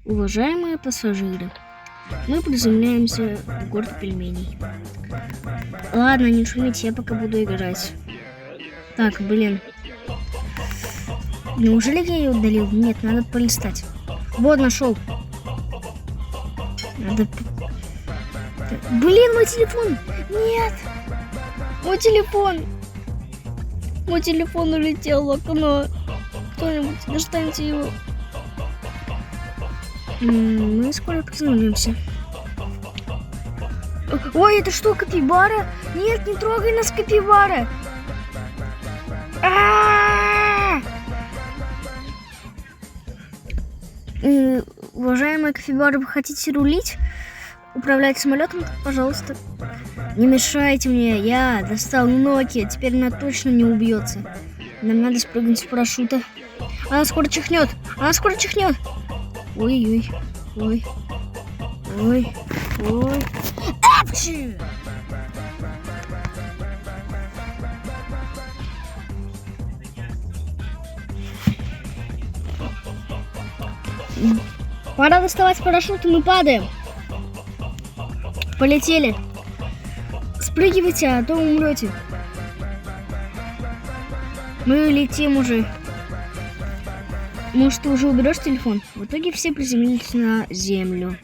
Уважаемые пассажиры, мы приземляемся в город пельменей. Ладно, не шумите, я пока буду играть. Так, блин. Неужели я ее удалил? Нет, надо полистать. Вот, нашел. Надо... Блин, мой телефон! Нет! Мой телефон! Мой телефон улетел в окно. Кто-нибудь, достаньте его. Мы скоро приземлимся. Ой, это что, капибара? Нет, не трогай нас, капибара! Уважаемая капибара, вы хотите рулить? Управлять самолетом? Пожалуйста. Не мешайте мне, я достал Nokia, теперь она точно не убьется. Нам надо спрыгнуть с парашюта. Она скоро чихнет! Она скоро чихнет! Ой-ой, ой, ой, ой. Апчи! Пора доставать парашют, и мы падаем. Полетели. Спрыгивайте, а то умрете. Мы летим уже. Может, ты уже уберешь телефон? В итоге все приземлились на землю.